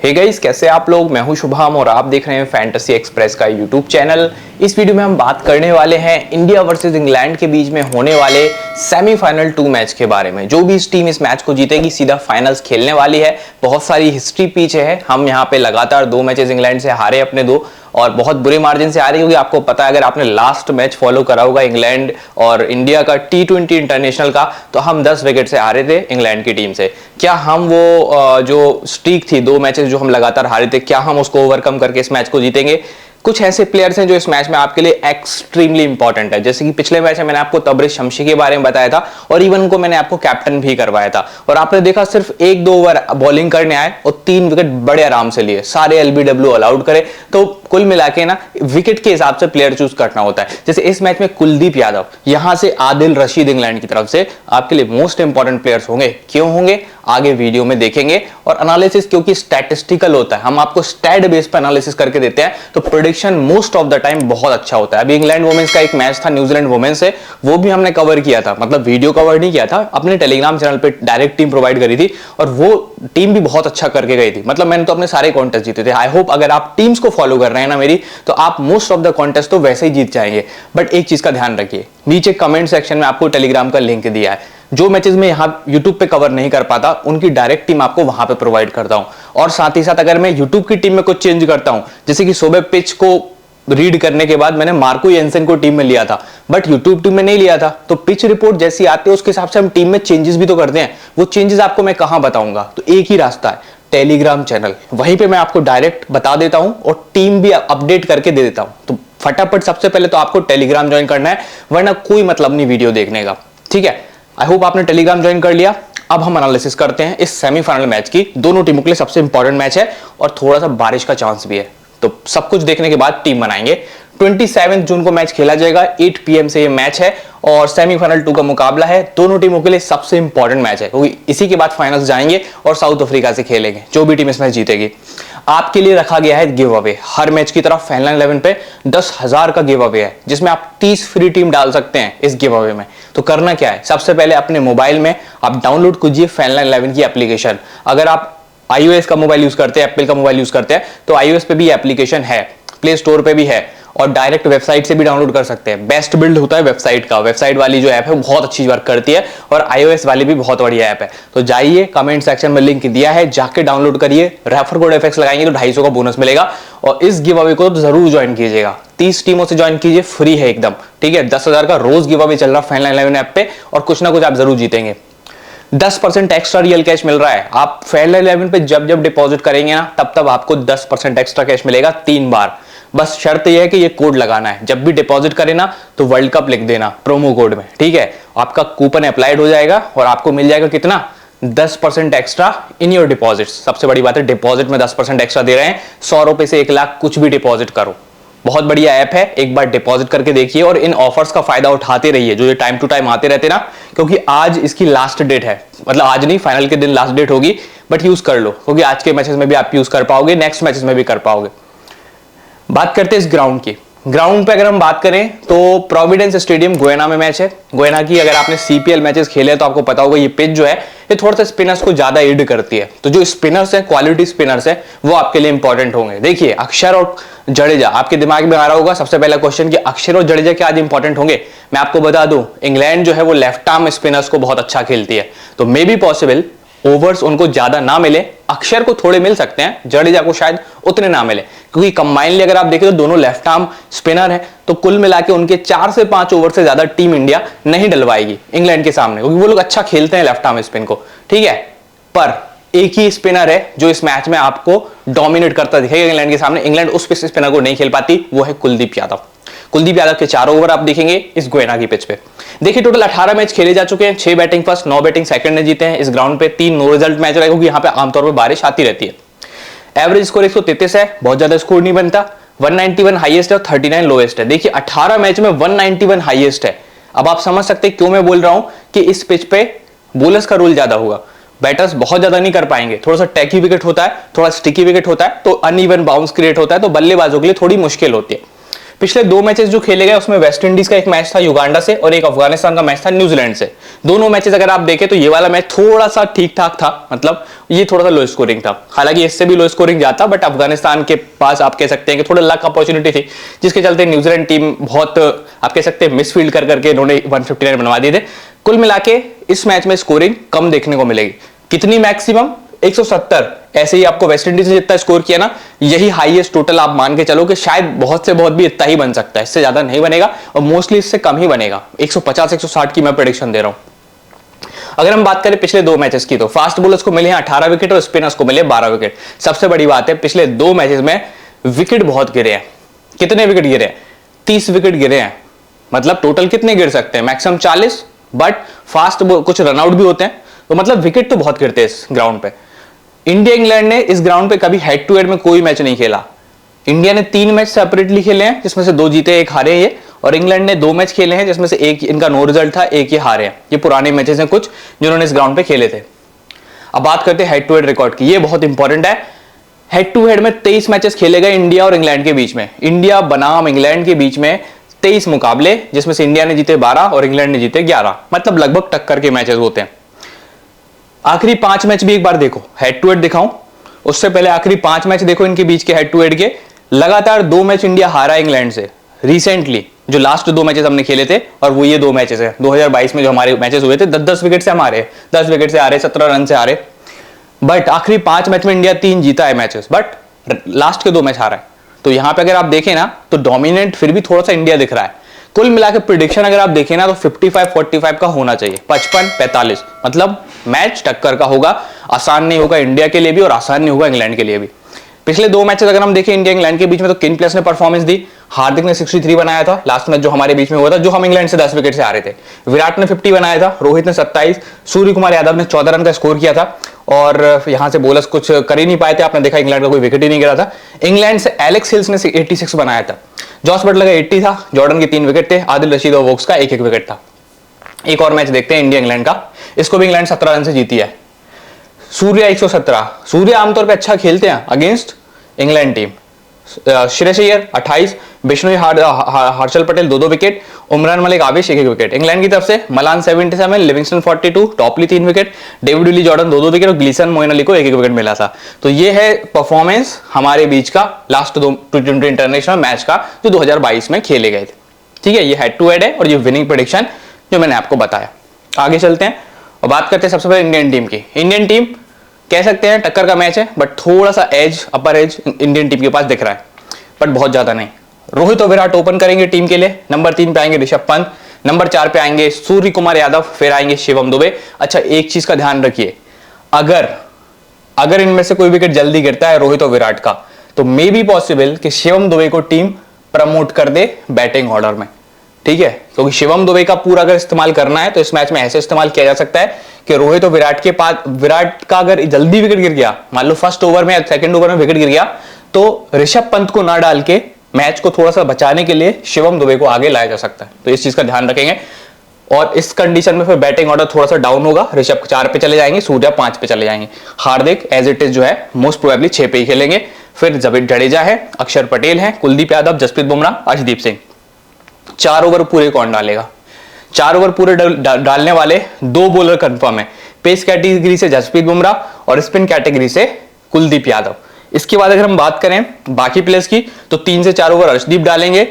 Hey guys, कैसे आप लोग। मैं हूं शुभम और आप देख रहे हैं फैंटेसी एक्सप्रेस का यूट्यूब चैनल। इस वीडियो में हम बात करने वाले हैं इंडिया वर्सेस इंग्लैंड के बीच में होने वाले सेमीफाइनल 2 मैच के बारे में। जो भी टीम इस मैच को जीतेगी सीधा फाइनल्स खेलने वाली है। बहुत सारी हिस्ट्री पीछे है। हम यहाँ पे लगातार 2 मैचेस इंग्लैंड से हारे अपने 2 और बहुत बुरे मार्जिन से हारे, क्योंकि आपको पता है अगर आपने लास्ट मैच फॉलो करा होगा इंग्लैंड और इंडिया का T20 इंटरनेशनल का, तो हम 10 विकेट से हारे थे इंग्लैंड की टीम से। क्या हम वो जो स्ट्रीक थी 2 मैचेस जो हम लगातार हारे थे, क्या हम उसको ओवरकम करके इस मैच को जीतेंगे? कुछ ऐसे प्लेयर्स हैं जो इस मैच में आपके लिए एक्सट्रीमली इंपॉर्टेंट है। जैसे कि पिछले मैच में मैंने आपको तबरेज शमशी के बारे में बताया था और इवन को मैंने आपको कैप्टन भी करवाया था, और आपने देखा सिर्फ 1-2 ओवर बॉलिंग करने आए और 3 विकेट बड़े आराम से लिए, सारे LBW ऑल आउट करे। तो कुल मिला के ना विकेट के हिसाब से प्लेयर चूज करना होता है। जैसे इस मैच में कुलदीप यादव, यहां से आदिल रशीद इंग्लैंड की तरफ से आपके लिए मोस्ट इंपॉर्टेंट प्लेयर्स होंगे। क्यों होंगे आगे वीडियो में देखेंगे। और एनालिसिस क्योंकि स्टैटिस्टिकल होता है, हम आपको स्टैट बेस पर एनालिसिस करके देते हैं, तो prediction most of the time बहुत अच्छा होता है। अभी इंग्लैंड वुमेन्स का एक मैच था न्यूजीलैंड वुमेन्स से, वो भी हमने कवर किया था, मतलब वीडियो कवर नहीं किया था, अपने टेलीग्राम चैनल पे डायरेक्ट टीम प्रोवाइड करी थी और वो टीम भी बहुत अच्छा करके गई थी। मतलब मैंने तो अपने सारे कॉन्टेस्ट जीते थे। आई होप अगर आप टीम्स को फॉलो कर रहे हैं ना मेरी, तो आप मोस्ट ऑफ द कॉन्टेस्ट तो वैसे ही जीत जाएंगे। बट एक चीज का ध्यान रखिए, नीचे कमेंट सेक्शन में आपको टेलीग्राम का लिंक दिया है। जो मैचेस में यहां यूट्यूब पे कवर नहीं कर पाता, उनकी डायरेक्ट टीम आपको वहां पे प्रोवाइड करता हूं। और साथ ही साथ अगर मैं यूट्यूब की टीम में कुछ चेंज करता हूं, जैसे कि सुबह पिच को रीड करने के बाद मैंने मार्को येंसन को टीम में लिया था, बट यूट्यूब टीम में नहीं लिया था, तो पिच रिपोर्ट जैसी आती है उसके हिसाब से हम टीम में चेंजेस भी तो करते हैं। वो चेंजेस आपको मैं कहां बताऊंगा? तो एक ही रास्ता है, टेलीग्राम चैनल। वहीं पे मैं आपको डायरेक्ट बता देता हूं और टीम भी अपडेट करके दे देता हूं। तो फटाफट सबसे पहले तो आपको टेलीग्राम ज्वाइन करना है, वरना कोई मतलब नहीं वीडियो देखने का। ठीक है, आई होप आपने टेलीग्राम ज्वाइन कर लिया। अब हम एनालिसिस करते हैं इस सेमीफाइनल मैच की। दोनों टीमों के लिए सबसे इंपॉर्टेंट मैच है और थोड़ा सा बारिश का चांस भी है, तो सब कुछ देखने के बाद टीम बनाएंगे। 27 जून को मैच खेला जाएगा, 8 PM से ये मैच है और सेमीफाइनल 2 का मुकाबला है। दोनों टीमों के लिए सबसे इंपॉर्टेंट मैच है, क्योंकि इसी के बाद फाइनल्स जाएंगे और साउथ अफ्रीका से खेलेंगे। जो भी टीम इस मैच जीतेगी, आपके लिए रखा गया है गिव अवे। हर मैच की तरफ फाइनल 11 पे 10,000 का गिव अवे है, जिसमें आप 30 फ्री टीम डाल सकते हैं इस गिव अवे में। तो करना क्या है, सबसे पहले अपने मोबाइल में आप डाउनलोड कीजिए फाइनल 11 की एप्लीकेशन। अगर आप iOS का मोबाइल यूज करते हैं, एप्पल का मोबाइल यूज करते हैं, तो iOS पे भी एप्लीकेशन है, प्ले स्टोर पे भी है और डायरेक्ट वेबसाइट से भी डाउनलोड कर सकते हैं। बेस्ट बिल्ड होता है वेबसाइट का, वेबसाइट वाली जो ऐप है वो बहुत अच्छी वर्क करती है और iOS वाली भी बहुत बढ़िया ऐप है। तो जाइए, कमेंट सेक्शन में लिंक दिया है, जाके डाउनलोड करिए। रेफर कोड FX लगाएंगे तो 250 का बोनस मिलेगा और इस गिव अवे को तो जरूर ज्वाइन कीजिएगा। 30 टीमों से ज्वाइन कीजिए, फ्री है एकदम। ठीक है, 10,000 का रोज गिव अवे चल रहा है फाइनल 11 ऐप पे और कुछ ना कुछ आप जरूर जीतेंगे। 10% एक्स्ट्रा रियल कैश मिल रहा है। आप फाइनल 11 पे जब जब डिपॉजिट करेंगे ना, तब तब आपको 10% एक्स्ट्रा कैश मिलेगा 3 बार। बस शर्त यह है कि ये कोड लगाना है। जब भी डिपॉजिट करें ना, तो वर्ल्ड कप लिख देना प्रोमो कोड में। ठीक है, आपका कूपन अप्लाइड हो जाएगा और आपको मिल जाएगा कितना? 10% एक्स्ट्रा इन योर डिपॉजिट। सबसे बड़ी बात है, डिपॉजिट में 10% एक्स्ट्रा दे रहे हैं। 100 रुपए से 1 लाख कुछ भी डिपॉजिट करो। बहुत बढ़िया ऐप है, एक बार डिपॉजिट करके देखिए और इन ऑफर्स का फायदा उठाते रहिए जो ये टाइम टू टाइम आते रहते ना, क्योंकि आज इसकी लास्ट डेट है। मतलब आज नहीं, फाइनल के दिन लास्ट डेट होगी, बट यूज कर लो, क्योंकि आज के मैचेस में भी आप यूज कर पाओगे, नेक्स्ट मैचेस में भी कर पाओगे। बात करते हैं इस ग्राउंड की। ग्राउंड पे अगर हम बात करें तो प्रोविडेंस स्टेडियम गोयना में मैच है। गोयना की अगर आपने CPL मैचेस खेले तो आपको पता होगा ये पिच जो है ये थोड़ा सा स्पिनर्स को ज्यादा एड करती है। तो जो स्पिनर्स हैं, क्वालिटी स्पिनर्स हैं, वो आपके लिए इंपॉर्टेंट होंगे। देखिए, अक्षर और जडेजा, आपके दिमाग में आ रहा होगा सबसे पहला क्वेश्चन कि अक्षर और जडेजा क्या आज इंपॉर्टेंट होंगे। मैं आपको बता दूं, इंग्लैंड जो है वो लेफ्ट आर्म स्पिनर्स को बहुत अच्छा खेलती है, तो मे बी पॉसिबल ओवर्स उनको ज्यादा ना मिले। अक्षर को थोड़े मिल सकते हैं, जडेजा को शायद उतने ना मिले, क्योंकि कंबाइनली अगर आप देखें तो दोनों लेफ्ट आर्म स्पिनर हैं। तो कुल मिला के उनके 4 से 5 ओवर से ज्यादा टीम इंडिया नहीं डलवाएगी इंग्लैंड के सामने, क्योंकि वो लोग अच्छा खेलते हैं लेफ्ट आर्म स्पिन को। ठीक है, पर एक ही स्पिनर है जो इस मैच में आपको डोमिनेट करता दिखेगा इंग्लैंड के सामने। इंग्लैंड उस स्पिनर को नहीं खेल पाती, वो है कुलदीप यादव। कुलदीप यादव के 4 ओवर आप देखेंगे इस गोयना की पिच पे। देखिए, टोटल 18 मैच खेले जा चुके हैं। 6 बैटिंग फर्स्ट, 9 बैटिंग सेकंड ने जीते हैं इस ग्राउंड पे। 3 नो रिजल्ट मैच रहे, क्योंकि यहाँ पे आमतौर पर बारिश आती रहती है। एवरेज स्कोर 133 है, बहुत ज्यादा स्कोर नहीं बनता। 191 हाईएस्ट है और 39 लोएस्ट है। देखिए, 18 मैच में 191 हाईएस्ट है। अब आप समझ सकते हैं क्यों मैं बोल रहा हूं कि इस पिच पे बोलर्स का रोल ज्यादा होगा। बैटर्स बहुत ज्यादा नहीं कर पाएंगे, थोड़ा सा टैकी विकेट होता है, थोड़ा स्टिकी विकेट होता है, तो अनइवन बाउंस क्रिएट होता है, तो बल्लेबाजों के लिए थोड़ी मुश्किल होती है। पिछले 2 मैचेस जो खेले गए उसमें वेस्ट इंडीज का एक मैच था युगांडा से और एक अफगानिस्तान का मैच था न्यूजीलैंड से। दोनों मैचेस अगर आप देखें तो ये वाला मैच थोड़ा सा ठीक ठाक था, मतलब ये थोड़ा सा लो स्कोरिंग था, हालांकि इससे भी लो स्कोरिंग जाता, बट अफगानिस्तान के पास आप कह सकते हैं कि थोड़ा लक अपॉर्चुनिटी थी, जिसके चलते न्यूजीलैंड टीम बहुत आप कह सकते हैं मिसफील्ड करके इन्होंने 159 बनवा दिए थे। कुल मिला के इस मैच में स्कोरिंग कम देखने को मिलेगी। कितनी? मैक्सिमम 170। ऐसे ही आपको वेस्ट इंडीज ने जितना स्कोर किया ना, यही हाईएस्ट टोटल आप मान के चलो कि शायद बहुत से बहुत भी इतना ही बन सकता है, इससे ज्यादा नहीं बनेगा और मोस्टली इससे कम ही बनेगा। 150 160 की मैं प्रेडिक्शन दे रहा हूं। अगर हम बात करें पिछले 2 मैचेस की तो फास्ट बॉलर्स को मिले हैं 18 विकेट और स्पिनर्स को मिले 12 विकेट। सबसे बड़ी बात है पिछले 2 मैचेस में विकेट बहुत गिरे हैं। कितने विकेट गिरे हैं? 30 विकेट गिरे हैं। मतलब टोटल कितने गिर सकते हैं? मैक्सिमम 40, बट फास्ट कुछ रनआउट भी होते हैं, तो मतलब विकेट तो बहुत गिरते हैं इस ग्राउंड पे। इंडिया इंग्लैंड ने इस ग्राउंड पे कभी हेड टू हेड में कोई मैच नहीं खेला। इंडिया ने 3 मैच सेपरेटली खेले हैं, जिसमें से 2 जीते 1 हारे ये, और इंग्लैंड ने 2 मैच खेले हैं जिसमें से 1 इनका नो रिजल्ट था, 1 ये हारे हैं। ये पुराने मैचेस हैं कुछ जिन्होंने इस ग्राउंड पे खेले थे। अब बात करते हैं हेड टू हेड रिकॉर्ड की, ये बहुत इंपॉर्टेंट है। हेड टू हेड में 23 मैचेस खेले गए इंडिया और इंग्लैंड के बीच में। इंडिया बनाम इंग्लैंड के बीच में 23 मुकाबले, जिसमें से इंडिया ने जीते 12 और इंग्लैंड ने जीते 11, मतलब लगभग टक्कर के मैचेस होते हैं। आखिरी 5 मैच भी एक बार देखो, हेड टू हेड दिखाऊं उससे पहले आखिरी 5 मैच देखो इनके बीच के हेड टू हेड के। लगातार 2 मैच इंडिया हारा इंग्लैंड से रिसेंटली, जो लास्ट 2 मैचेस हमने खेले थे, और वो ये 2 मैचेस हैं 2022 में जो हमारे मैचेस हुए थे। 10-10 विकेट से हम हारे, 10 विकेट से हारे, 17 रन से हारे, बट आखिरी 5 मैच में इंडिया 3 जीता है मैचेस, बट लास्ट के 2 मैच हारा है। तो यहां पे अगर आप देखें ना तो डोमिनेंट फिर भी थोड़ा सा इंडिया दिख रहा है। कुल मिलाकर प्रिडिक्शन अगर आप देखें ना तो 55-45 का होना चाहिए, 55-45, मतलब मैच टक्कर का होगा। आसान नहीं होगा इंडिया के लिए भी और आसान नहीं होगा इंग्लैंड के लिए भी। पिछले 2 मैचेस अगर हम देखें इंडिया इंग्लैंड के बीच में तो किन प्लेयर्स ने परफॉर्मेंस दी? हार्दिक ने 63 बनाया था लास्ट मैच जो हमारे बीच में हुआ था, जो हम इंग्लैंड से 10 विकेट से हारे थे। विराट ने 50 बनाया था, रोहित ने 27, सूर्य कुमार यादव ने 14 रन का स्कोर किया था, और यहां से बोलर्स कुछ कर ही नहीं पाए थे। आपने देखा इंग्लैंड का कोई विकेट ही नहीं गिरा था। इंग्लैंड से एलेक्स हिल्स ने 86 बनाया था, जॉस बटलर का 80 था, जॉर्डन के 3 विकेट थे, आदिल रशीद और वोक्स का 1-1 विकेट था। एक और मैच देखते हैं इंडिया इंग्लैंड का, इसको भी इंग्लैंड 17 रन से जीती है। सूर्य 117, सूर्य आमतौर पे अच्छा खेलते हैं against England team. Shreyas Iyer 28, Bishnoi Harshal Patel 2-2 wicket, Umran Malik आवेश 1-1 विकेट। इंग्लैंड की तरफ से Malan 77, Livingstone 42, Topley 3 wicket, David Willey Jordan 2-2 wicket और ग्लीसन मोइन अली को 1-1 विकेट मिला था। तो ये है परफॉर्मेंस हमारे बीच का लास्ट 2 T20 इंटरनेशनल मैच का जो 2022 में खेले गए थे। ठीक है, ये हेड टू हेड है और ये विनिंग प्रेडिक्शन जो मैंने आपको बताया। आगे चलते हैं और बात करते हैं सबसे पहले इंडियन टीम की। इंडियन टीम कह सकते हैं टक्कर का मैच है, बट थोड़ा सा edge, upper edge Indian team के पास दिख रहा है, बट बहुत ज्यादा नहीं। रोहित और विराट ओपन करेंगे टीम के लिए। नंबर 3 पे आएंगे ऋषभ पंत, नंबर 4 पे आएंगे सूर्य कुमार यादव, फिर आएंगे शिवम दुबे। अच्छा, एक चीज का ध्यान रखिए, अगर इनमें से कोई विकेट जल्दी गिरता है रोहित और विराट का, तो मे बी पॉसिबल कि शिवम दुबे को टीम प्रमोट कर दे बैटिंग ऑर्डर में। ठीक है, क्योंकि शिवम दुबे का पूरा अगर इस्तेमाल करना है तो इस मैच में ऐसे इस्तेमाल किया जा सकता है कि रोहित और विराट के पास, विराट का अगर जल्दी विकेट गिर गया, मान लो फर्स्ट ओवर में या सेकंड ओवर में विकेट गिर गया, तो ऋषभ पंत को ना डाल के मैच को थोड़ा सा बचाने के लिए शिवम दुबे को आगे लाया जा सकता है। तो इस चीज का ध्यान रखेंगे, और इस कंडीशन में फिर बैटिंग ऑर्डर थोड़ा सा डाउन होगा। ऋषभ 4 पे चले जाएंगे, सूर्या 5 पे चले जाएंगे, हार्दिक एज इट इज जो है मोस्ट प्रोबेबली 6 पे ही खेलेंगे। फिर जडेजा है, अक्षर पटेल है, कुलदीप यादव, जसप्रीत बुमराह, अर्शदीप सिंह। 4 ओवर पूरे कौन डालेगा? 4 ओवर पूरे डालने वाले 2 बॉलर कंफर्म है, पेस कैटेगरी से जसप्रीत बुमराह और स्पिन कैटेगरी से कुलदीप यादव। इसके बाद अगर हम बात करें बाकी प्लेयर्स की तो 3 से 4 ओवर अर्शदीप डालेंगे,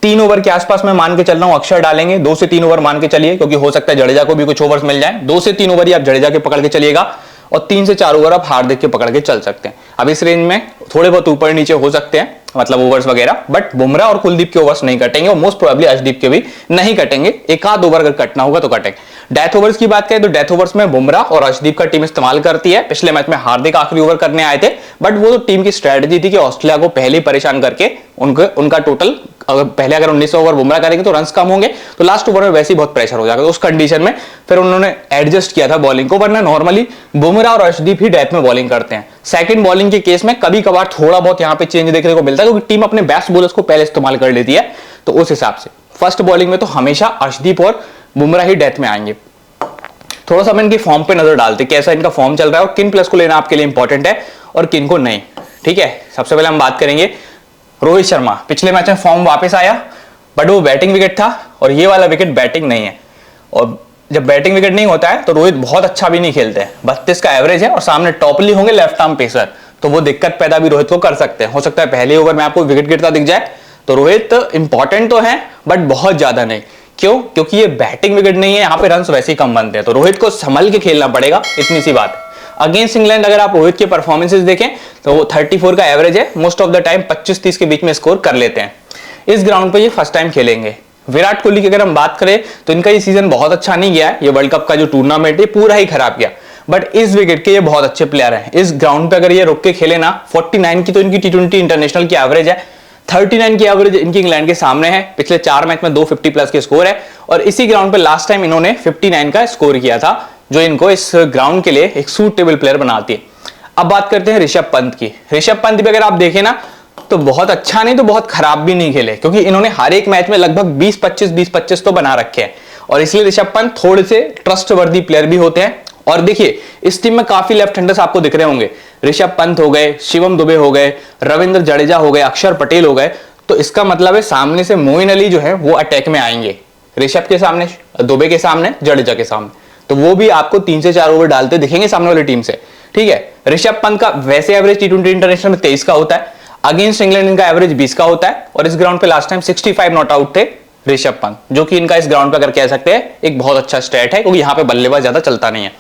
3 ओवर के आसपास मैं मान के चल रहा हूं अक्षर डालेंगे, 2 से 3 ओवर मान के चलिए, क्योंकि हो सकता है जडेजा को भी कुछ ओवर्स मिल जाए। 2 से 3 ओवर ही आप जडेजा के पकड़ के चलिएगा, और 3 से 4 ओवर आप हार्दिक के पकड़ के चल सकते हैं। अब इस रेंज में थोड़े बहुत ऊपर नीचे हो सकते हैं, मतलब ओवर्स वगैरह, बट बुमराह और कुलदीप के ओवर्स नहीं कटेंगे, और मोस्ट प्रोबेबली अर्शदीप के भी नहीं कटेंगे। एक आध ओवर अगर कटना होगा तो कटेंगे। डेथ ओवर्स की बात करें तो डेथ ओवर्स में बुमराह और अर्शदीप का टीम इस्तेमाल करती है। पिछले मैच में हार्दिक आखिरी ओवर करने आए थे, बट वो तो टीम की स्ट्रेटजी थी कि ऑस्ट्रेलिया को पहले परेशान करके उनका टोटल पहले अगर 19 ओवर बुमराह करेंगे तो रन्स कम होंगे, तो लास्ट ओवर में वैसे ही बहुत प्रेशर हो जाएगा। तो उस कंडीशन में फिर उन्होंने एडजस्ट किया था बॉलिंग को, वरना नॉर्मली बुमराह और अर्शदीप ही डेथ में बॉलिंग करते हैं। सेकंड बॉलिंग के केस में कभी कभार थोड़ा बहुत यहां पे चेंज देखने को मिलता है, क्योंकि टीम अपने बेस्ट बॉलर्स को पहले इस्तेमाल कर लेती है। तो उस हिसाब से फर्स्ट बॉलिंग में तो हमेशा अर्शदीप और बुमराह ही डेथ में आएंगे। थोड़ा सा हम इनकी फॉर्म पे नजर डालते हैं, कैसा इनका फॉर्म चल रहा है और किन प्लेयर्स को लेना आपके लिए इंपॉर्टेंट है और किन को नहीं। ठीक है, सबसे पहले हम बात करेंगे रोहित शर्मा पिछले मैच में फॉर्म वापस आया, बट वो बैटिंग विकेट था और ये वाला विकेट बैटिंग नहीं है। और जब बैटिंग विकेट नहीं होता है तो रोहित बहुत अच्छा भी नहीं खेलते हैं, 32 का एवरेज है और सामने टॉपली होंगे लेफ्ट आर्म पेसर, तो वो दिक्कत पैदा भी रोहित को कर सकते हैं। हो सकता है पहले ओवर में आपको विकेट गिरता दिख जाए। तो रोहित इंपॉर्टेंट तो है बट बहुत ज्यादा नहीं। क्यों? क्योंकि ये बैटिंग विकेट नहीं है, यहाँ पे रन वैसे ही कम बनते हैं, तो रोहित को संभल के खेलना पड़ेगा, इतनी सी बात है। अगेंस्ट इंग्लैंड अगर आप रोहित के परफॉर्मेंसेस देखें तो वो 34 का एवरेज है, मोस्ट ऑफ द टाइम 25-30 के बीच में स्कोर कर लेते हैं। इस ग्राउंड पे ये फर्स्ट टाइम खेलेंगे। विराट कोहली की अगर हम बात करें तो इनका ये सीजन बहुत अच्छा नहीं गया है, ये वर्ल्ड कप का जो टूर्नामेंट है पूरा ही खराब गया, बट इस विकेट के ये बहुत अच्छे प्लेयर हैं। इस ग्राउंड पे अगर ये रुक के खेले ना, 49 की तो इनकी T20 इंटरनेशनल की एवरेज है, 39 की एवरेज इनकी इंग्लैंड के सामने है। पिछले 4 मैच में 250 प्लस के स्कोर है और इसी ग्राउंड पे लास्ट टाइम इन्होंने 59 का स्कोर किया था, जो इनको इस ग्राउंड के लिए एक सूटेबल प्लेयर बनाती है। अब बात करते हैं ऋषभ पंत की। ऋषभ पंत भी अगर आप देखें ना तो बहुत अच्छा नहीं तो बहुत खराब भी नहीं खेले, क्योंकि इन्होंने हर एक मैच में लगभग 20-25 तो बना रखे हैं और इसलिए ऋषभ पंत थोड़े से ट्रस्टवर्दी प्लेयर भी होते हैं। और देखिए इस टीम में काफी लेफ्ट हैंडर्स आपको दिख रहे होंगे, ऋषभ पंत हो गए, शिवम दुबे हो गए, रविंद्र जडेजा हो गए, अक्षर पटेल हो गए, तो इसका मतलब है सामने से मोइन अली जो है वो अटैक में आएंगे, ऋषभ के सामने, दुबे के सामने, जडेजा के सामने, तो वो भी आपको 3 से 4 ओवर डालते दिखेंगे सामने वाली टीम से। ठीक है, ऋषभ पंत का वैसे एवरेज T20 इंटरनेशनल में 23 का होता है, अगेंस्ट इंग्लैंड इनका एवरेज 20 का होता है और इस ग्राउंड पे लास्ट टाइम 65 नॉट आउट थे ऋषभ पंत, जो कि इनका इस ग्राउंड पे अगर कह सकते हैं एक बहुत अच्छा स्टैट है, क्योंकि यहाँ पे बल्लेबाज ज्यादा चलता नहीं है।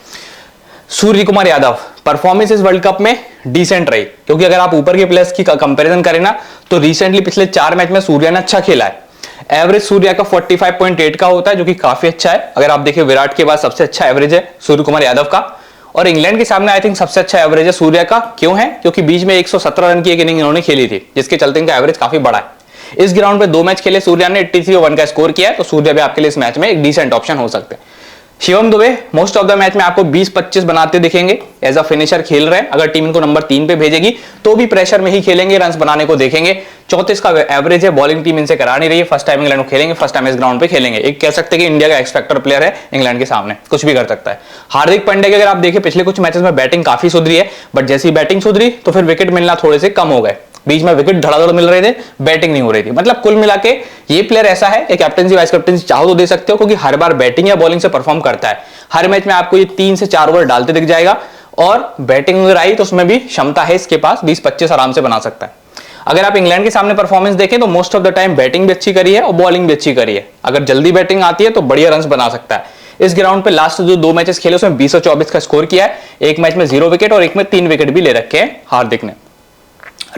सूर्य कुमार यादव परफॉर्मेंस इस वर्ल्ड कप में डिसेंट रही, क्योंकि अगर आप ऊपर के प्लेयर्स की कंपैरिजन करें ना तो रिसेंटली पिछले 4 मैच में सूर्या ने अच्छा खेला है। एवरेज सूर्या का 45.8 का होता है, जो कि काफी अच्छा है। अगर आप देखिए विराट के बाद सबसे अच्छा एवरेज है सूर्य कुमार यादव का, और इंग्लैंड के सामने आई थिंक सबसे अच्छा एवरेज है सूर्या का। क्यों है? क्योंकि बीच में 117 रन की एक इनिंग इन्होंने खेली थी, जिसके चलते इनका एवरेज काफी बड़ा है। इस ग्राउंड पे 2 मैच खेले सूर्या ने 83 और 1 का स्कोर किया है, तो सूर्या भी आपके लिए इस मैच में एक डिसेंट ऑप्शन हो सकते हैं। Shivam Dubey most of the match में आपको 20-25 बनाते दिखेंगे, एज अ फिनिशर खेल रहे हैं। अगर टीम इनको नंबर 3 पे भेजेगी तो भी प्रेशर में ही खेलेंगे, रन्स बनाने को देखेंगे। 34 का एवरेज है, बॉलिंग टीम इनसे करा नहीं रही है, फर्स्ट टाइम इंग्लैंड को खेलेंगे, फर्स्ट टाइम इस ग्राउंड पे खेलेंगे। एक कह सकते हैं कि इंडिया का एक्स फैक्टर प्लेयर है, इंग्लैंड के सामने कुछ भी कर सकता है। हार्दिक पांड्या की अगर आप देखें पिछले कुछ मैचेस में बैटिंग काफी सुधरी है, बट जैसी बैटिंग सुधरी तो फिर विकेट मिलना थोड़े से कम हो गए, बीच में विकेट धड़ाधड़ मिल रहे थे, बैटिंग नहीं हो रही थी। मतलब कुल मिला के ये प्लेयर ऐसा है, एक कैप्टनसी वाइस कैप्टनसी चाहो तो दे सकते हो, क्योंकि हर बार बैटिंग या बॉलिंग से परफॉर्म करता है। हर मैच में आपको ये 3 से 4 ओवर डालते दिख जाएगा, और बैटिंग अगर आई तो उसमें भी क्षमता है इसके पास, 20-25 आराम से बना सकता है। अगर आप इंग्लैंड के सामने परफॉर्मेंस देखें तो most of the time batting भी अच्छी करी है और बॉलिंग भी अच्छी करी है। अगर जल्दी बैटिंग आती है तो बढ़िया रन बना सकता है। इस ग्राउंड पे लास्ट जो 2 मैचेस खेले उसमें 20 और 24 का स्कोर किया है, एक मैच में 0 विकेट और एक में 3 विकेट भी ले रखे हैं हार्दिक ने।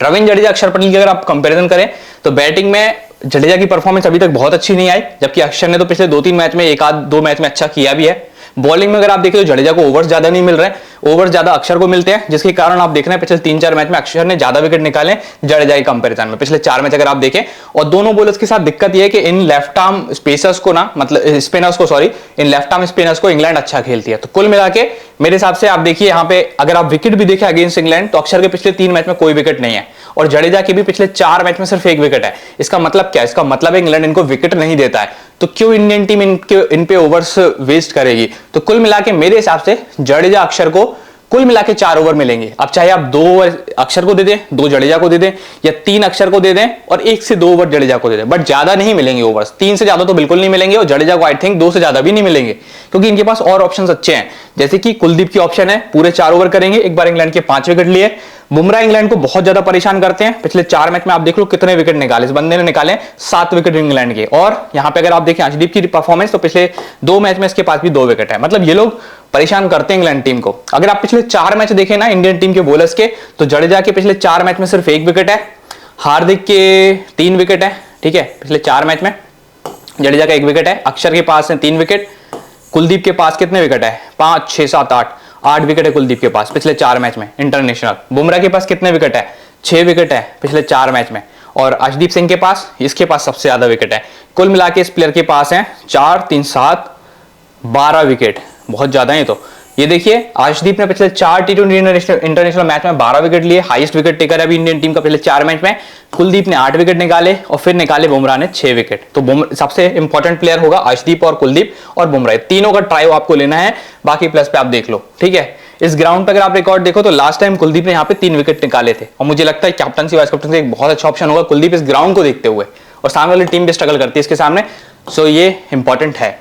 रविंद्र जडेजा, अक्षर पटेल की अगर आप कंपैरिजन करें तो बैटिंग में जडेजा की परफॉर्मेंस अभी तक बहुत अच्छी नहीं आई, जबकि अक्षर ने तो पिछले 2-3 मैच में 1-2 मैच में अच्छा किया भी है। बॉलिंग में अगर आप देखें तो जडेजा को ओवर्स ज्यादा नहीं मिल रहे, ओवर ज्यादा अक्षर को मिलते हैं, जिसके कारण आप देख रहे हैं पिछले 3-4 मैच में अक्षर ने ज्यादा विकेट निकाले जडेजा के कंपैरिजन में। पिछले 4 मैच अगर आप देखें, और दोनों बॉलर्स के साथ दिक्कत यह है कि इन लेफ्ट आर्म स्पेसर्स को ना, मतलब स्पिनर्स को, sorry, in left arm spinners को इंग्लैंड अच्छा खेलती है। तो कुल मिला के मेरे हिसाब से आप देखिए यहाँ पे अगर आप विकेट भी देखें अगेंस्ट इंग्लैंड तो अक्षर के पिछले 3 मैच में कोई विकेट नहीं है और जडेजा के भी पिछले 4 मैच में सिर्फ 1 विकेट है। इसका मतलब क्या है? इसका मतलब है इंग्लैंड इनको विकेट नहीं देता है, तो क्यों इंडियन टीम इन पे ओवर्स वेस्ट करेगी? तो कुल मिला के मेरे हिसाब से जडेजा अक्षर को कुल मिला के 4 ओवर मिलेंगे। अब चाहे आप 2 ओवर अक्षर को दे दें, 2 जडेजा को दे दें, या 3 अक्षर को दे दें और 1 से 2 ओवर जडेजा को दे दें, बट ज्यादा नहीं मिलेंगे ओवर्स। 3 से ज्यादा तो बिल्कुल नहीं मिलेंगे और जडेजा को आई थिंक 2 से ज्यादा भी नहीं मिलेंगे, क्योंकि इनके पास और ऑप्शंस अच्छे हैं। जैसे कि कुलदीप की ऑप्शन है, पूरे 4 ओवर करेंगे, एक बार इंग्लैंड के 5 विकेट लिए। बुमराह इंग्लैंड को बहुत ज्यादा परेशान करते हैं, पिछले 4 मैच में आप देख लो कितने विकेट निकाले इस बंदे ने, निकाले 7 विकेट इंग्लैंड के। और यहां पे अगर आप देखें अर्शदीप की परफॉर्मेंस तो पिछले 2 मैच में इसके पास भी 2 विकेट है। मतलब ये लोग परेशान करते हैं इंग्लैंड टीम को। अगर आप पिछले 4 मैच देखें ना इंडियन टीम के बॉलर्स के, तो जडेजा के पिछले 4 मैच में सिर्फ 1 विकेट है, हार्दिक के 3 विकेट है, ठीक है, पिछले 4 मैच में जडेजा का 1 विकेट है, अक्षर के पास है 3 विकेट, कुलदीप के पास कितने विकेट है? 5, 6, 7, 8 विकेट है कुलदीप के पास पिछले 4 मैच में इंटरनेशनल। बुमराह के पास कितने विकेट है? 6 विकेट है पिछले 4 मैच में। और अर्शदीप सिंह के पास, इसके पास सबसे ज्यादा विकेट है। कुल मिला के इस प्लेयर के पास है 4, 3, 7, 12 विकेट, बहुत ज्यादा है। तो ये देखिए अर्शदीप ने पिछले 4 T20 इंटरनेशनल मैच में 12 विकेट लिए, हाईएस्ट विकेट टेकर है अभी इंडियन टीम का पिछले 4 मैच में। कुलदीप ने 8 विकेट निकाले और फिर निकाले बुमराह ने 6 विकेट। तो सबसे इंपॉर्टेंट प्लेयर होगा अर्शदीप और कुलदीप और बुमराह, तीनों का ट्राई आपको लेना है, बाकी प्लस पे आप देख लो, ठीक है। इस ग्राउंड पे अगर आप रिकॉर्ड देखो तो लास्ट टाइम कुलदीप ने यहाँ पे 3 विकेट निकाले थे, और मुझे लगता है कैप्टनसी वाइस कैप्टनसी एक बहुत अच्छा ऑप्शन होगा कुलदीप इस ग्राउंड को देखते हुए, और सामने वाली टीम भी स्ट्रगल करती है इसके सामने, सो ये इंपॉर्टेंट है।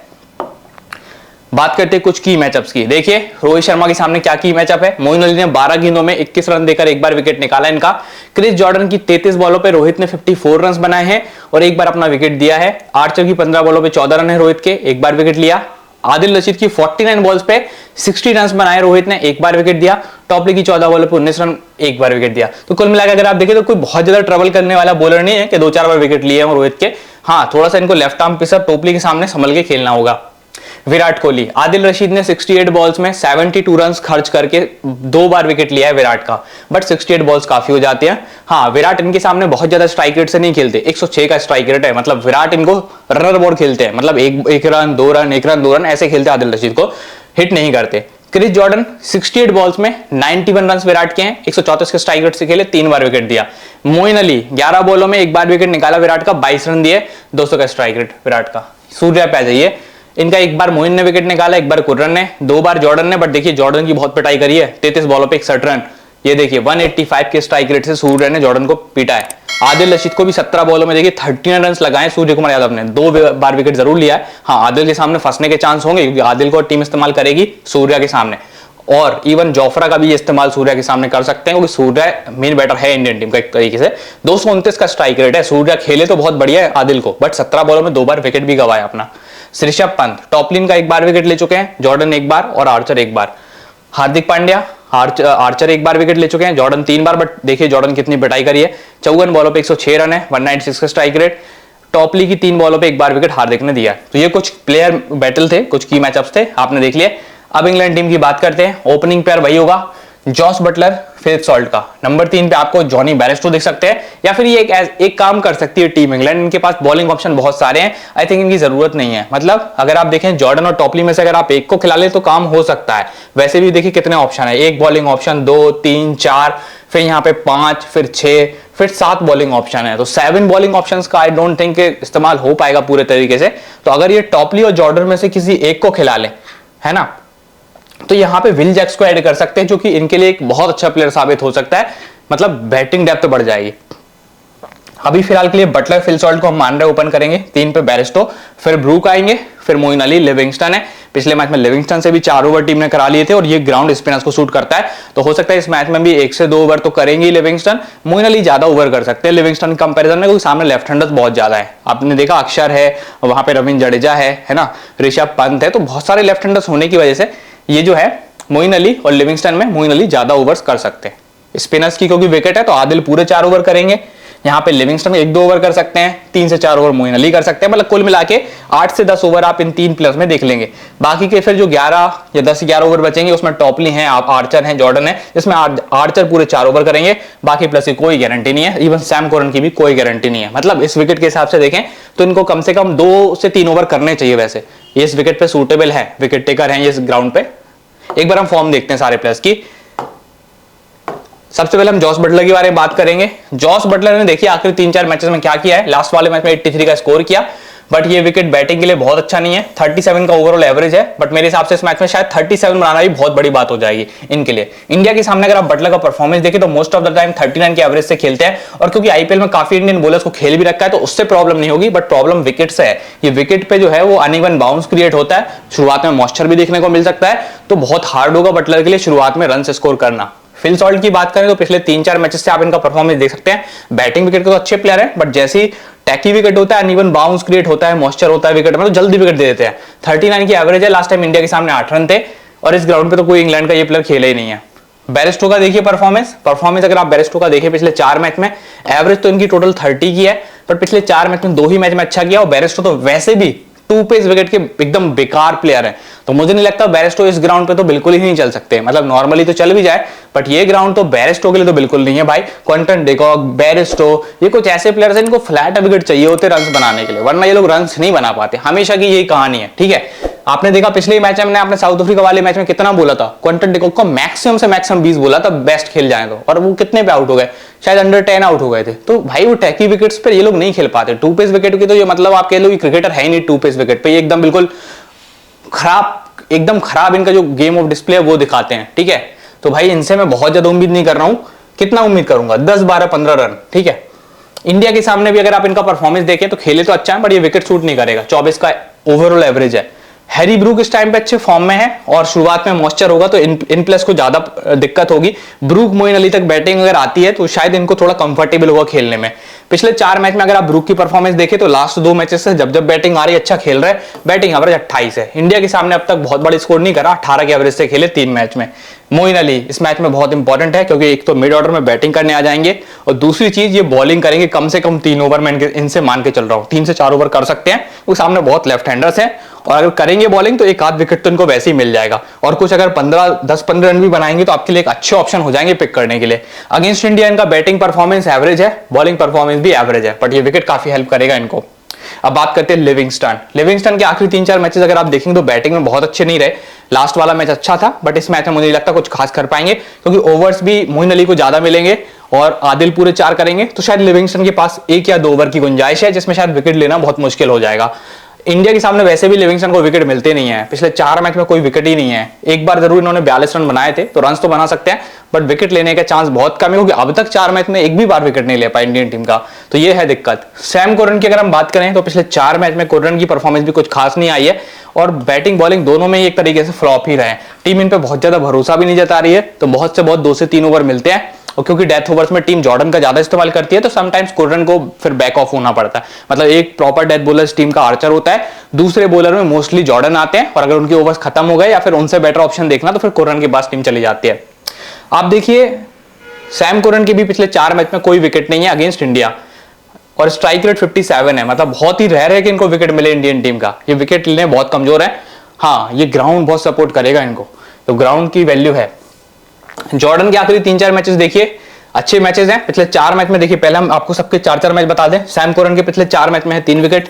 बात करते हैं कुछ की मैचअप्स की। देखिए रोहित शर्मा के सामने क्या की मैचअप है। मोइन अली ने 12 गेंदों में 21 रन देकर एक बार विकेट निकाला इनका। क्रिस जॉर्डन की 33 बॉलों पे रोहित ने 54 रन बनाए हैं और एक बार अपना विकेट दिया है। आर्चर की 15 बॉलों पे 14 रन है रोहित के, एक बार विकेट लिया। आदिल रशीद की 49 बॉल्स पे 60 रन बनाए रोहित ने, एक बार विकेट दिया। टॉपली की 14 बॉलों पे 19 रन, एक बार विकेट दिया। तो कुल मिलाकर अगर आप देखें तो कोई बहुत ज्यादा ट्रबल करने वाला बॉलर नहीं है कि 2-4 बार विकेट लिए हैं रोहित के। हाँ, थोड़ा सा इनको लेफ्ट आर्म पिसर टोपली के सामने संभल के खेलना होगा। विराट कोहली, आदिल रशीद ने 68 बॉल्स में 72 रन खर्च करके 2 बार विकेट लिया है विराट का, बट 68 बॉल्स काफी हो जाती हैं। हाँ, विराट इनके सामने बहुत ज्यादा स्ट्राइक रेट से नहीं खेलते, 106 का स्ट्राइक रेट है, मतलब विराट इनको रनर बोर्ड खेलते हैं, मतलब एक रन 2 रन 1 रन 2 रन ऐसे खेलते हैं, आदिल रशीद को हिट नहीं करते। क्रिस जॉर्डन 68 बॉल्स में 91 रन विराट के हैं, 134 के स्ट्राइक रेट से खेले, 3 बार विकेट दिया। मोइन अली 11 बॉलों में एक बार विकेट निकाला विराट का, 22 रन दिए, 200 का स्ट्राइक रेट विराट का। सूर्या पे आ जाइए, इनका एक बार मोइन ने विकेट निकाला, एक बार कुर्रन ने, 2 बार जॉर्डन ने, बट देखिए जॉर्डन की बहुत पिटाई करी है, 33 बॉलों पे 61 रन। ये देखिए 185 के स्ट्राइक रेट से सूर्य ने जॉर्डन को पीटा है। आदिल रशीद को भी 17 बॉलों में देखिए 39 रन लगाए सूर्य कुमार यादव ने, 2 बार विकेट जरूर लिया है। हाँ, आदिल के सामने फंसने के चांस होंगे क्योंकि आदिल को टीम इस्तेमाल करेगी सूर्या के सामने, और इवन जोफ्रा का भी इस्तेमाल सूर्या के सामने कर सकते हैं क्योंकि सूर्या मेन बैटर है इंडियन टीम का एक तरीके से। 229 का स्ट्राइक रेट है, सूर्या खेले तो बहुत बढ़िया है आदिल को, बट 17 बॉलों में 2 बार विकेट भी गवाया अपना। ऋषभ पंत टॉपलिन का एक बार विकेट ले चुके हैं, जॉर्डन एक बार और आर्चर एक बार। हार्दिक पांड्या आर्चर एक बार विकेट ले चुके हैं, जॉर्डन 3 बार, बट देखिए जॉर्डन कितनी पिटाई करी है। 54 बॉलों पे 106 रन है, 196 का स्ट्राइक रेट। टॉपली की 3 बॉलों पे एक बार विकेट हार्दिक ने दिया। तो ये कुछ प्लेयर बैटल थे, कुछ की मैचअप्स थे, आपने देख लिए। अब इंग्लैंड टीम की बात करते हैं। ओपनिंग पेयर वही होगा, जॉस बटलर, फिलिप सॉल्ट का। नंबर 3 पे आपको जॉनी बेयरस्टो देख सकते हैं, या फिर ये एक काम कर सकती है टीम इंग्लैंड, इनके पास बॉलिंग ऑप्शन बहुत सारे हैं, आई थिंक इनकी जरूरत नहीं है। मतलब अगर आप देखें जॉर्डन और टॉपली में से अगर आप एक को खिला ले तो काम हो सकता है। वैसे भी देखिए कितने ऑप्शन है, एक बॉलिंग ऑप्शन, 2 3 4, फिर यहाँ पे 5, फिर 6, फिर 7 बॉलिंग ऑप्शन है। तो 7 बॉलिंग ऑप्शंस का आई डोंट थिंक इस्तेमाल हो पाएगा पूरे तरीके से। तो अगर ये टॉपली और जॉर्डन में से किसी एक को खिला ले, है ना, तो यहां पे विल जैक्स को ऐड कर सकते हैं जो कि इनके लिए एक बहुत अच्छा प्लेयर साबित हो सकता है, मतलब बैटिंग डेप्थ बढ़ जाएगी। अभी फिलहाल के लिए बटलर, फिल सॉल्ट को हम मान रहे ओपन करेंगे। 3 पे बेयरस्टो, फिर ब्रूक आएंगे, फिर मोइन अली, लिविंगस्टन है। पिछले मैच में लिविंगस्टन से भी 4 ओवर टीम ने करा लिए थे और ये ग्राउंड स्पिनर्स को सूट करता है, तो हो सकता है इस मैच में भी 1 से 2 ओवर तो करेंगे लिविंगस्टन। मोइन अली ज्यादा ओवर कर सकते हैं लिविंगस्टन कंपैरिजन में, क्योंकि सामने लेफ्ट हैंडर्स बहुत ज्यादा है। आपने देखा अक्षर है, वहां पे रविंद्र जडेजा है ना, ऋषभ पंत है, तो बहुत सारे लेफ्ट हैंडर्स होने की वजह से ये जो है मोइन अली और लिविंगस्टन में मोइन अली ज्यादा ओवर्स कर सकते हैं। स्पिनर्स की क्योंकि विकेट है तो आदिल पूरे 4 ओवर करेंगे, यहाँ पे लिविंगस्टन 1-2 ओवर कर सकते हैं, 3 से 4 ओवर मोइन अली कर सकते हैं। मतलब कुल मिला के 8 से 10 ओवर आप इन 3 प्लेयर्स में देख लेंगे। बाकी के फिर जो 11 या 10-11 ओवर बचेंगे उसमें टॉपली हैं, आप आर्चर हैं, जॉर्डन है, इसमें आर्चर पूरे 4 ओवर करेंगे, बाकी प्लस की कोई गारंटी नहीं है। इवन सैम करन की भी कोई गारंटी नहीं है। मतलब इस विकेट के हिसाब से देखें तो इनको कम से कम 2 से 3 ओवर करने चाहिए। वैसे ये इस विकेट पे सूटेबल है, विकेट टेकर है ये इस ग्राउंड पे। एक बार हम फॉर्म देखते हैं सारे प्लेयर्स की। सबसे पहले हम जॉस बटलर के बारे में बात करेंगे। जॉस बटलर ने देखिए आखिर 3-4 मैचेस में क्या किया है। लास्ट वाले मैच में 83 का स्कोर किया, बट ये विकेट बैटिंग के लिए बहुत अच्छा नहीं है। 37 का ओवरऑल एवरेज है, बट मेरे हिसाब से इस मैच में शायद 37 बनाना भी बहुत बड़ी बात हो जाएगी इनके लिए। इंडिया के सामने अगर आप बटलर का परफॉर्मेंस देखें तो मोस्ट ऑफ द टाइम 39 के एवरेज से खेलते हैं, और क्योंकि आईपीएल में काफी इंडियन बॉलर्स को खेल भी रखा है तो उससे प्रॉब्लम नहीं होगी, बट प्रॉब्लम विकेट से है। ये विकेट पे जो है वो अनइवन बाउंस क्रिएट होता है, शुरुआत में मॉइस्चर भी देखने को मिल सकता है, तो बहुत हार्ड होगा बटलर के लिए शुरुआत में रन स्कोर करना। फिल सॉल्ट की बात करें तो पिछले 3-4 मैचेस से आप इनका परफॉर्मेंस देख सकते हैं। बैटिंग विकेट के तो अच्छे प्लेयर हैं, बट जैसे ही टैकी विकेट होता है, अनइवन बाउंस क्रिएट होता है, मॉइस्चर होता है विकेट में, तो जल्दी विकेट दे देते हैं। 39 की एवरेज है, लास्ट टाइम इंडिया के सामने 8 रन थे, और इस ग्राउंड पे तो कोई इंग्लैंड का ये प्लेयर खेले ही नहीं है। बेयरस्टो का देखिए परफॉर्मेंस अगर आप बेयरस्टो का देखिए पिछले 4 मैच में एवरेज तो इनकी टोटल 30 की है, पर पिछले 4 मैच में 2 ही मैच में अच्छा किया, और बेयरस्टो तो वैसे भी 2 पेस विकेट के एकदम बेकार प्लेयर है, तो मुझे नहीं लगता बेयरस्टो इस ग्राउंड पे तो बिल्कुल ही नहीं चल सकते। मतलब नॉर्मली तो चल भी जाए, बट ये ग्राउंड तो बेयरस्टो के लिए तो बिल्कुल नहीं है भाई। क्विंटन डिकॉक, बेयरस्टो, ये कुछ ऐसे प्लेयर्स हैं इनको फ्लैट विकेट चाहिए होते रन्स बनाने के लिए, वरना ये लोग रन्स नहीं बना पाते। हमेशा की यही कहानी है, ठीक है। आपने देखा पिछले मैच में मैंने आपने साउथ अफ्रीका वाले मैच में कितना बोला था, क्विंटन डिकॉक को मैक्सिमम से मैक्सिमम 20 बोला था बेस्ट खेल जाए तो, और वो कितने पे आउट हो गए, शायद अंडर 10 आउट हो गए थे। तो भाई वो टैकी विकेट्स पे ये लोग नहीं खेल पाते। 2 पेस विकेट की तो ये मतलब आप कह लो क्रिकेटर है ही नहीं 2 पेस विकेट पे, ये एकदम बिल्कुल खराब एकदम खराब इनका जो गेम ऑफ डिस्प्ले है वो दिखाते हैं, ठीक है। तो भाई इनसे मैं बहुत ज्यादा उम्मीद नहीं कर रहा हूं। कितना उम्मीद करूंगा, 10 12 15 रन, ठीक है। इंडिया के सामने भी अगर आप इनका परफॉर्मेंस देखें तो खेले तो अच्छा है, बट ये विकेट शूट नहीं करेगा। 24 का ओवरऑल एवरेज है। हैरी ब्रूक इस टाइम पे अच्छे फॉर्म में है और शुरुआत में मॉइस्चर होगा तो इन प्लस को ज्यादा दिक्कत होगी। ब्रूक मोइन अली तक बैटिंग अगर आती है तो शायद इनको थोड़ा कंफर्टेबल होगा खेलने में। पिछले 4 मैच में अगर आप ब्रूक की परफॉर्मेंस देखें तो लास्ट 2 मैचेस से जब बैटिंग आ रही है अच्छा खेल रहा है। बैटिंग एवरेज 28 है। इंडिया के सामने अब तक बहुत बड़ी स्कोर नहीं करा, 18 के एवरेज से खेले 3 मैच में। मोइन अली इस मैच में बहुत इंपॉर्टेंट है क्योंकि एक तो मिड ऑर्डर में बैटिंग करने आ जाएंगे और दूसरी चीज ये बॉलिंग करेंगे कम से कम 3 ओवर में इनसे मान के चल रहा हूं। 3 से 4 ओवर कर सकते हैं। वो सामने बहुत लेफ्ट हैंडर्स हैं और अगर करेंगे बॉलिंग तो एक आध विकेट तो इनको वैसे ही मिल जाएगा और कुछ अगर 10-15 रन भी बनाएंगे तो आपके लिए एक अच्छे ऑप्शन हो जाएंगे पिक करने के लिए। अगेंस्ट इंडिया इनका बैटिंग परफॉर्मेंस एवरेज है, बॉलिंग परफॉर्मेंस भी एवरेज है, बट ये विकेट काफी हेल्प करेगा इनको। अब बात करते हैं लिविंगस्टन के आखिरी 3-4 मैचेस अगर आप देखेंगे तो बैटिंग में बहुत अच्छे नहीं रहे। लास्ट वाला मैच अच्छा था बट इस मैच में मुझे नहीं लगता कुछ खास कर पाएंगे क्योंकि ओवर्स भी मोइन अली को ज्यादा मिलेंगे और आदिल पूरे 4 करेंगे तो शायद लिविंगस्टन के पास 1 या 2 ओवर की गुंजाइश है जिसमें शायद विकेट लेना बहुत मुश्किल हो जाएगा। इंडिया के सामने वैसे भी लिविंगस्टन को विकेट मिलते नहीं है। पिछले 4 मैच में कोई विकेट ही नहीं है। एक बार जरूर इन्होंने 42 रन बनाए थे तो रन तो बना सकते हैं बट विकेट लेने का चांस बहुत कम है क्योंकि अब तक 4 मैच में एक भी बार विकेट नहीं ले पाई इंडियन टीम का। तो ये है दिक्कत। सैम करन की अगर हम बात करें तो पिछले 4 मैच में करन की परफॉर्मेंस भी कुछ खास नहीं आई है और बैटिंग बॉलिंग दोनों में एक तरीके से फ्लॉप ही रहे। टीम इन पे बहुत ज्यादा भरोसा भी नहीं जता रही है तो बहुत से बहुत 2 से 3 ओवर मिलते हैं और क्योंकि डेथ ओवर्स में टीम जॉर्डन का ज्यादा इस्तेमाल करती है तो समटाइम्स करन को फिर बैक ऑफ होना पड़ता है। मतलब एक प्रॉपर डेथ बॉलर टीम का आर्चर होता है, दूसरे बॉलर में मोस्टली जॉर्डन आते हैं और अगर उनके ओवर्स खत्म हो गए या फिर उनसे बेटर ऑप्शन देखना तो फिर करन के पास टीम चली जाती है। आप देखिए सैम करन के भी पिछले 4 मैच में कोई विकेट नहीं है अगेंस्ट इंडिया और स्ट्राइक रेट 57 है। मतलब बहुत ही रेयर है कि इनको विकेट मिले इंडियन टीम का। ये विकेट लेने बहुत कमजोर है। हाँ, ये ग्राउंड बहुत सपोर्ट करेगा इनको, तो ग्राउंड की वैल्यू है। जॉर्डन के आखिरी 3-4 मैचेस देखिए अच्छे मैचेस हैं। पिछले 4 मैच में देखिए, पहले हम आपको सबके 4-4 मैच बता दें। सैम करन के पिछले 4 मैच में है 3 विकेट,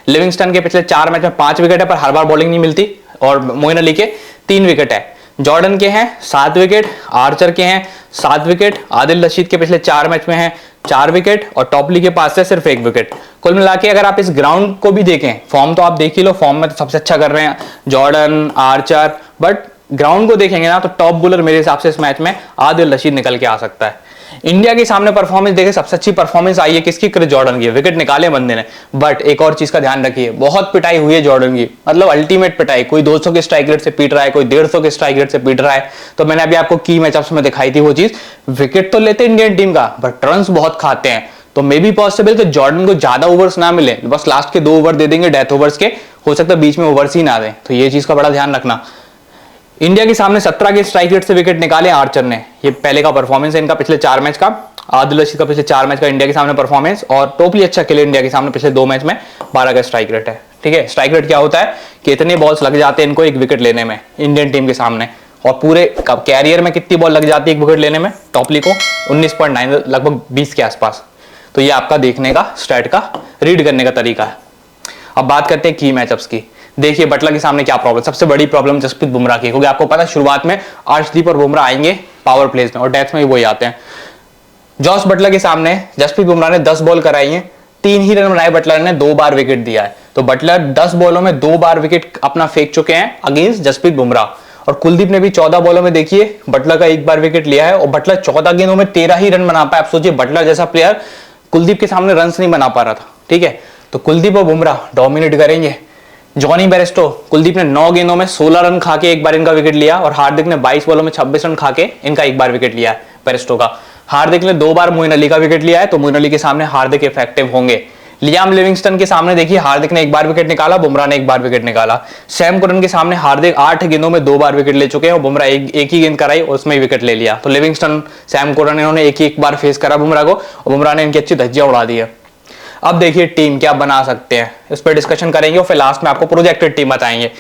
लिविंगस्टन के पिछले 4 मैच में 5 विकेट है पर हर बार बॉलिंग नहीं मिलती और मोइन अली के 3 विकेट है। जॉर्डन के हैं 7 विकेट, आर्चर के हैं 7 विकेट, आदिल रशीद के पिछले 4 मैच में है 4 विकेट और टॉपली के पास है सिर्फ 1 विकेट। कुल मिला के अगर आप इस ग्राउंड को भी देखें, फॉर्म तो आप देख ही लो, फॉर्म में तो सबसे अच्छा कर रहे हैं जॉर्डन, आर्चर, बट ग्राउंड को देखेंगे ना तो टॉप बॉलर मेरे हिसाब से इस मैच में आदिल रशीद निकल के आ सकता है। इंडिया के सामने परफॉर्मेंस देखे, सबसे अच्छी परफॉर्मेंस आई है किसकी? क्रिस जॉर्डन की। विकेट निकाले बंदे ने, बट एक और चीज का ध्यान रखिए, बहुत पिटाई हुई है जॉर्डन की, मतलब अल्टीमेट पिटाई। कोई 200 के स्ट्राइक रेट से पीट रहा है, कोई 150 के स्ट्राइक रेट से पीट रहा है। तो मैंने अभी आपको की मैचअप्स में दिखाई थी वो चीज। विकेट तो लेते इंडियन टीम का बट रन्स बहुत खाते हैं। तो मे बी पॉसिबल कि जॉर्डन को ज्यादा ओवर्स ना मिले, बस लास्ट के 2 ओवर दे देंगे डेथ ओवर्स के, हो सकता है बीच में ओवर्स ही ना दें। तो ये चीज का बड़ा ध्यान रखना। इंडिया के सामने 17 के स्ट्राइक रेट से विकेट निकाले आर्चर ने। ये पहले का परफॉर्मेंस है इनका पिछले 4 मैच का। आदिल रशीद का पिछले 4 मैच का इंडिया के सामने परफॉर्मेंस और टोपली अच्छा खेले इंडिया के सामने पिछले 2 मैच में 12 का स्ट्राइक रेट है। ठीक है, स्ट्राइक रेट क्या होता है कि इतने बॉल्स लग जाते हैं इनको एक विकेट लेने में इंडियन टीम के सामने, और पूरे कैरियर में कितनी बॉल लग जाती है एक विकेट लेने में टॉपली को? 19.9, लगभग 20 के आसपास। तो ये आपका देखने का, स्टैट का रीड करने का तरीका है। अब बात करते हैं की मैचअप्स की। देखिए बटलर के सामने क्या प्रॉब्लम, सबसे बड़ी प्रॉब्लम जसप्रीत बुमराह की, क्योंकि आपको पता है शुरुआत में अर्शदीप और बुमराह आएंगे पावर प्लेस में और डेथ में भी वही आते हैं। जॉस बटलर के सामने जसप्रीत बुमराह ने 10 बॉल कराई हैं, 3 ही रन बनाए, बटलर ने 2 बार विकेट दिया है। तो बटलर 10 बॉलों में 2 बार विकेट अपना फेंक चुके हैं अगेंस्ट जसप्रीत बुमराह। और कुलदीप ने भी 14 बॉलों में देखिए बटलर का 1 बार विकेट लिया है और बटलर 14 गेंदों में 13 ही रन बना पाया। आप सोचिए बटलर जैसा प्लेयर कुलदीप के सामने रन नहीं बना पा रहा था। ठीक है, तो कुलदीप और बुमराह डोमिनेट करेंगे। जॉनी बेरेस्टो, कुलदीप ने 9 गेंदों में 16 रन खा के 1 बार इनका विकेट लिया और हार्दिक ने 22 बॉलों में 26 रन खा के इनका 1 बार विकेट लिया है बेरेस्टो का। हार्दिक ने 2 बार मोइन अली का विकेट लिया है, तो मोइन अली के सामने हार्दिक इफेक्टिव होंगे। लियाम लिविंगस्टन के सामने देखिए हार्दिक ने 1 बार विकेट निकाला, बुमराह ने 1 बार विकेट निकाला। सैम करन के सामने हार्दिक 8 गेंदों में 2 बार विकेट ले चुके हैं और बुमराह एक ही गेंद कराई और उसमें विकेट ले लिया। तो लिविंगस्टन, सैम करन इन्होंने एक बार फेस करा बुमराह को और बुमराह ने इनकी अच्छी धज्जियां उड़ा दी है। अब देखिए टीम क्या बना सकते हैं, इस पर डिस्कशन करेंगे और फिर लास्ट में आपको प्रोजेक्टेड टीम बताएंगे।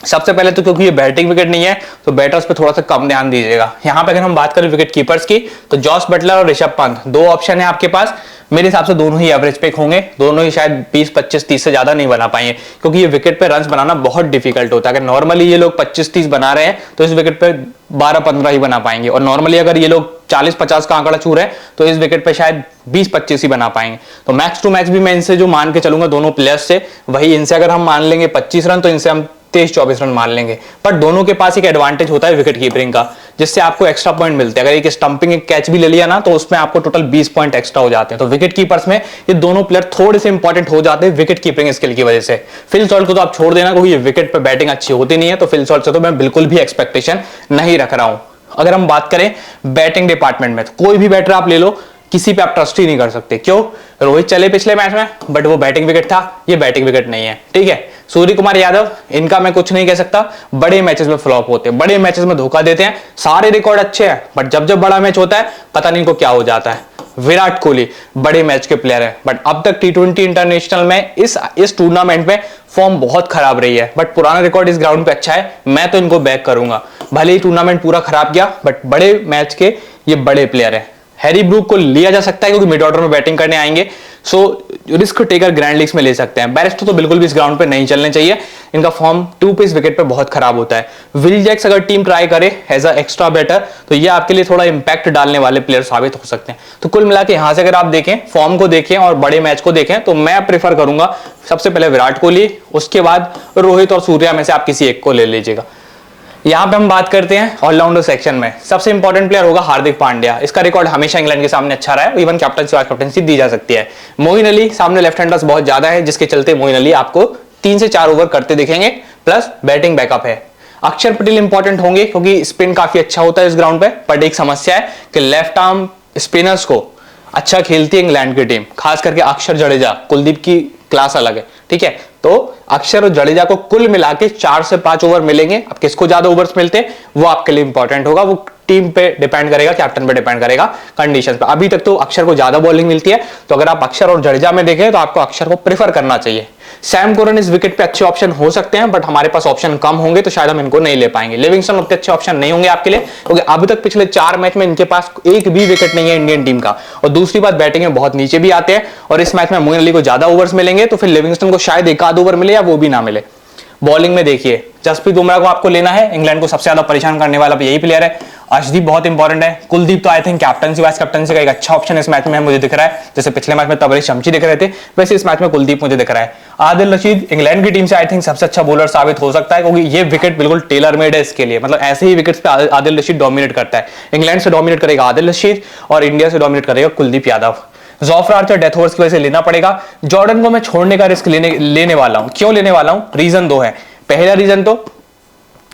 सबसे पहले तो क्योंकि ये बैटिंग विकेट नहीं है तो बैटर्स पे थोड़ा सा कम ध्यान दीजिएगा। यहाँ पे अगर हम बात करें विकेट कीपर्स की तो जॉस बटलर और ऋषभ पंत 2 ऑप्शन है आपके पास। मेरे हिसाब से दोनों ही एवरेज पिक होंगे, दोनों ही शायद 20, 25, 30 से ज्यादा नहीं बना पाएंगे क्योंकि ये विकेट पे रन्स बनाना बहुत डिफिकल्ट होता है। अगर नॉर्मली ये लोग 25, 30 बना रहे हैं तो इस विकेट पे 12, 15 ही बना पाएंगे और नॉर्मली अगर ये लोग 40, 50 का आंकड़ा छू रहे हैं तो इस विकेट पे शायद 20, 25 ही बना पाएंगे। तो मैक्स टू मैक्स भी मैं इनसे जो मान के चलूंगा दोनों प्लेयर्स से, वही इनसे अगर हम मान लेंगे 25 रन तो इनसे हम 23-24 रन मार लेंगे। बट दोनों के पास एक एडवांटेज होता है विकेट कीपिंग का, जिससे आपको एक्स्ट्रा पॉइंट मिलते हैं। अगर एक स्टंपिंग एक कैच भी ले लिया ना तो उसमें आपको टोटल 20 पॉइंट एक्स्ट्रा हो जाते हैं। तो विकेट कीपर्स में ये दोनों प्लेयर थोड़े से इंपॉर्टेंट हो जाते हैं विकेट कीपिंग स्किल की वजह से। फिल सॉल्ट को तो आप छोड़ देना, क्योंकि ये विकेट पे बैटिंग अच्छी होती नहीं है, तो फिल सॉल्ट से तो मैं बिल्कुल भी एक्सपेक्टेशन नहीं रख रहा हूं। अगर हम बात करें बैटिंग डिपार्टमेंट में, तो कोई भी बैटर आप ले लो, किसी पे आप ट्रस्ट ही नहीं कर सकते। क्यों? रोहित चले पिछले मैच में, बट वो बैटिंग विकेट था, ये बैटिंग विकेट नहीं है। ठीक है, सूर्य कुमार यादव, इनका मैं कुछ नहीं कह सकता, बड़े मैचेस में फ्लॉप होते हैं, बड़े मैचेस में धोखा देते हैं। सारे रिकॉर्ड अच्छे हैं, बट जब जब बड़ा मैच होता है पता नहीं इनको क्या हो जाता है। विराट कोहली बड़े मैच के प्लेयर है, बट अब तक T20 इंटरनेशनल में इस टूर्नामेंट में फॉर्म बहुत खराब रही है। बट पुराना रिकॉर्ड इस ग्राउंड पे अच्छा है, मैं तो इनको बैक करूंगा। भले ही टूर्नामेंट पूरा खराब गया, बट बड़े मैच के ये बड़े प्लेयर है। हैरी ब्रूक को लिया जा सकता है क्योंकि मिड ऑर्डर में बैटिंग करने आएंगे, so risk taker grand leagues में ले सकते हैं। बैरिस्टो तो बिल्कुल भी इस ग्राउंड पे नहीं चलने चाहिए, इनका फॉर्म 2 पे इस विकेट पे बहुत खराब होता है। विल जैक्स अगर टीम ट्राई करे एज अ एक्स्ट्रा बैटर, तो ये आपके लिए थोड़ा इंपैक्ट डालने वाले प्लेयर साबित हो सकते हैं। तो कुल मिला के यहां से अगर आप देखें, फॉर्म को देखें और बड़े मैच को देखें, तो मैं प्रेफर करूंगा सबसे पहले विराट कोहली, उसके बाद रोहित और सूर्या में से आप किसी एक को ले लीजिएगा। यहां पे हम बात करते हैं ऑलराउंडर सेक्शन में, सबसे इंपॉर्टेंट प्लेयर होगा हार्दिक पांड्या। इसका रिकॉर्ड हमेशा इंग्लैंड के सामने अच्छा रहा है, इवन कैप्टनसी वाइस कैप्टनसी दी जा सकती है। मोइन अली सामने लेफ्ट हैंडर्स बहुत ज्यादा है, जिसके चलते मोइन अली आपको 3 से 4 ओवर करते दिखेंगे, प्लस बैटिंग बैकअप है। अक्षर पटेल इंपॉर्टेंट होंगे क्योंकि स्पिन काफी अच्छा होता है इस ग्राउंड पे, बट एक समस्या है कि लेफ्ट आर्म स्पिनर्स को अच्छा खेलती है इंग्लैंड की टीम, खास करके अक्षर जडेजा, कुलदीप की क्लास अलग है। ठीक है, तो अक्षर और जडेजा को कुल मिला के 4 से 5 ओवर मिलेंगे। अब किसको ज्यादा ओवर्स मिलते हैं वो आपके लिए इंपॉर्टेंट होगा, वो टीम पे डिपेंड करेगा, कैप्टन पे डिपेंड करेगा, कंडीशंस पे। अभी तक तो अक्षर को ज्यादा बॉलिंग मिलती है, तो अगर आप अक्षर और जडेजा में देखें तो आपको अक्षर को प्रेफर करना चाहिए। सैम करन इस विकेट पे अच्छे ऑप्शन हो सकते हैं, बट हमारे पास ऑप्शन कम होंगे तो शायद हम इनको नहीं ले पाएंगे। लिविंगस्टन उतने अच्छे ऑप्शन नहीं होंगे आपके लिए, क्योंकि अभी तक पिछले 4 मैच में इनके पास एक भी विकेट नहीं है इंडियन टीम का। और दूसरी बात, बैटिंग में बहुत नीचे भी आते हैं, और इस मैच में मोइन अली को ज्यादा ओवर्स मिलेंगे, तो फिर लिविंगस्टन को शायद 1 आध ओवर मिले या वो भी ना मिले। बॉलिंग में देखिए, जसप्रीत बुमराह को आपको लेना है, इंग्लैंड को सबसे ज्यादा परेशान करने वाला यही प्लेयर है। अर्शदीप बहुत इंपॉर्टेंट है। कुलदीप तो I think captaincy vice captaincy का एक अच्छा ऑप्शन इस मैच में मुझे दिख रहा है, जैसे पिछले मैच में तबरेज शमशी दिख रहे थे, वैसे इस मैच में कुलदीप मुझे दिख रहा है। आदिल रशीद इंग्लैंड की टीम से आई थिंक सबसे अच्छा बॉलर साबित हो सकता है, क्योंकि ये विकेट बिल्कुल टेलर मेड है इसके लिए। मतलब ऐसे ही विकेट्स पे आदिल रशीद डोमिनेट करता है। इंग्लैंड से डोमिनेट करेगा आदिल रशीद और इंडिया से डोमिनेट करेगा Kuldeep Yadav. Jofra Archer death overs की वजह से लेना पड़ेगा। जॉर्डन को मैं छोड़ने का रिस्क लेने वाला हूं। क्यों लेने वाला हूं? रीजन 2 है। पहला रीजन तो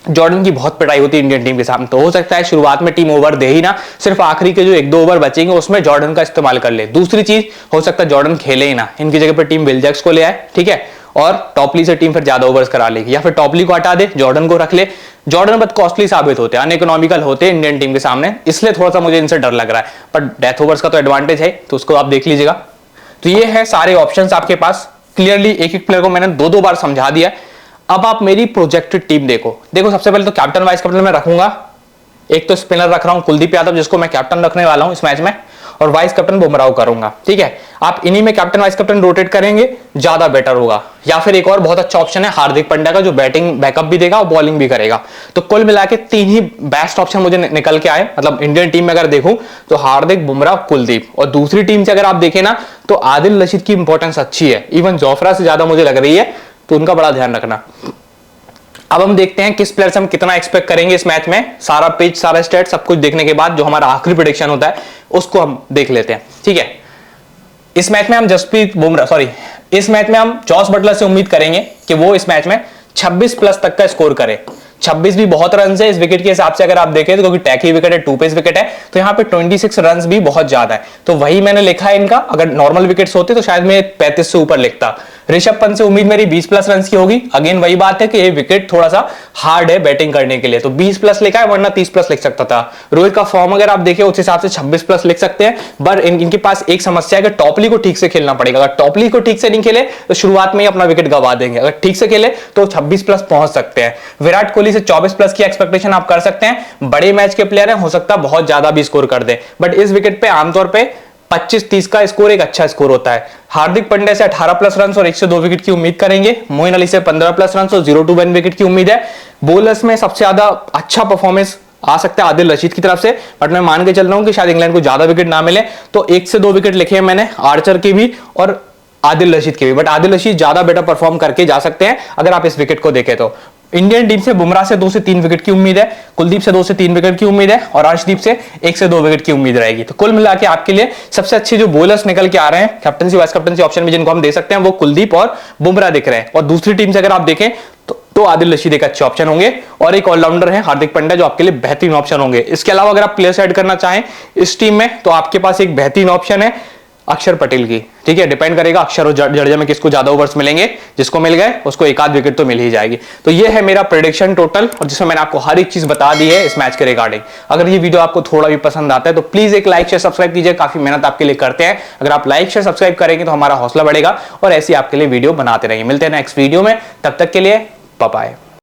जॉर्डन की बहुत पिटाई होती है इंडियन टीम के सामने, तो हो सकता है शुरुआत में टीम ओवर दे ही ना, सिर्फ आखिरी के जो 1-2 ओवर बचेंगे उसमें जॉर्डन का इस्तेमाल कर ले। दूसरी चीज, हो सकता है जॉर्डन खेले ही ना, इनकी जगह पर टीम विल जैक्स को ले आए, ठीक है, और टॉपली से टीम फिर ज्यादा ओवर्स करा लेगी, या फिर टॉपली को हटा दे, जॉर्डन को रख ले। जॉर्डन बहुत कॉस्टली साबित होते हैं, अनइकोनॉमिकल होते हैं इंडियन टीम के सामने, इसलिए थोड़ा सा मुझे इनसे डर लग रहा है। पर डेथ ओवर्स का तो एडवांटेज है, तो उसको आप देख लीजिएगा। तो ये है सारे ऑप्शंस आपके पास। क्लियरली एक एक प्लेयर को मैंने 2-2 बार समझा दिया। अब आप मेरी प्रोजेक्टेड टीम देखो। सबसे पहले तो कैप्टन वाइस कैप्टन में रखूंगा, एक तो स्पिनर रख रहा हूं कुलदीप यादव, जिसको मैं कैप्टन रखने वाला हूं इस मैच में, और वाइस कैप्टन बुमराह करूंगा। ठीक है, आप इन्हीं में कैप्टन वाइस कैप्टन रोटेट करेंगे, ज्यादा बेटर होगा। या फिर एक और बहुत अच्छा ऑप्शन है हार्दिक पांड्या का, जो बैटिंग बैकअप भी देगा और बॉलिंग भी करेगा। तो कुल मिला के 3 ही बेस्ट ऑप्शन मुझे निकल के आए। मतलब इंडियन टीम में अगर देखूं तो हार्दिक, बुमराह, कुलदीप, और दूसरी टीम से अगर आप देखें ना तो आदिल रशीद की इंपॉर्टेंस अच्छी है, इवन जोफ्रा से ज्यादा मुझे लग रही है, तो उनका बड़ा ध्यान रखना। अब हम देखते हैं किस प्लेयर से हम कितना एक्सपेक्ट करेंगे इस मैच में। सारा पिच, सारा स्टेट, सब कुछ देखने के बाद जो हमारा आखिरी प्रेडिक्शन होता है उसको हम देख लेते हैं। ठीक है, इस मैच में हम इस मैच में हम जॉस बटलर से उम्मीद करेंगे कि वो इस मैच में 26 प्लस तक का स्कोर करे। 26 भी बहुत रन है इस विकेट के हिसाब से अगर आप देखें तो, क्योंकि टैकी विकेट है, 2 पेस विकेट है, तो यहाँ पे 26 रन भी बहुत ज्यादा है। तो वही मैंने लिखा है इनका। अगर नॉर्मल विकेट्स होते तो शायद मैं 35 से ऊपर लिखता। ऋषभ पंत से उम्मीद मेरी 20 प्लस रन की होगी। अगेन वही बात है कि ये विकेट थोड़ा सा हार्ड है बैटिंग करने के लिए, तो 20 प्लस लिखा है, वरना 30 प्लस लिख सकता था। रोहित का फॉर्म अगर आप देखें उस हिसाब से 26 प्लस लिख सकते हैं, बट इनके पास एक समस्या है कि टॉपली को ठीक से खेलना पड़ेगा। अगर टॉपली को ठीक से नहीं खेले तो शुरुआत में ही अपना विकेट गवा देंगे, अगर ठीक से खेले तो 26 प्लस पहुंच सकते हैं। विराट कोहली से 24 प्लस की एक्सपेक्टेशन आप कर सकते हैं। बड़े मैच के प्लेयर हैं, हो सकता है बहुत ज्यादा भी स्कोर कर दे, बट इस विकेट पे आमतौर पे 25-30 का स्कोर एक अच्छा स्कोर होता है। हार्दिक पांड्या से 18 प्लस रन और 1 से 2 विकेट की उम्मीद करेंगे। मोइन अली से 15 प्लस रन और 0 to 1 विकेट की उम्मीद है। बोलर्स में सबसे ज्यादा अच्छा परफॉर्मेंस आ सकता है आदिल रशीद की तरफ से, बट मैं मान के चल रहा हूं कि शायद इंग्लैंड को ज्यादा विकेट ना मिले, तो 1 से 2 विकेट लिखे हैं मैंने, आर्चर की भी और आदिल रशीद के भी। बट आदिल रशीद ज्यादा बेटर परफॉर्म करके जा सकते हैं अगर आप इस विकेट को देखें तो। इंडियन टीम से बुमराह से 2 से 3 विकेट की उम्मीद है, कुलदीप से 2 से 3 विकेट की उम्मीद है और अर्शदीप से 1 से 2 विकेट की उम्मीद रहेगी। तो कुल मिला के आपके लिए सबसे अच्छे जो बॉलर्स निकल के आ रहे हैं कैप्टनसी वाइस कैप्टनसी ऑप्शन में जिनको हम दे सकते हैं वो कुलदीप और बुमराह दिख रहे हैं। और दूसरी टीम से अगर आप देखें तो आदिल रशीद एक अच्छे ऑप्शन होंगे और एक ऑलराउंडर है हार्दिक पांड्या जो आपके लिए बेहतरीन ऑप्शन होंगे। इसके अलावा अगर आप प्लेयर्स ऐड करना चाहें इस टीम में तो आपके पास एक बेहतरीन ऑप्शन है अक्षर पटेल की, ठीक है। डिपेंड करेगा अक्षर और जडेजा में किसको ज्यादा ओवर्स मिलेंगे, जिसको मिल गए उसको एक आध विकेट तो मिल ही जाएगी। तो ये है मेरा प्रेडिक्शन टोटल और जिसमें मैंने आपको हर एक चीज बता दी है इस मैच के रिगार्डिंग। अगर ये वीडियो आपको थोड़ा भी पसंद आता है तो प्लीज एक लाइक शेयर सब्सक्राइब कीजिए, काफी मेहनत आपके लिए करते हैं। अगर आप लाइक शेयर सब्सक्राइब करेंगे तो हमारा हौसला बढ़ेगा और ऐसी आपके लिए वीडियो बनाते रहेंगे। मिलते हैं नेक्स्ट वीडियो में, तब तक के लिए बाय बाय।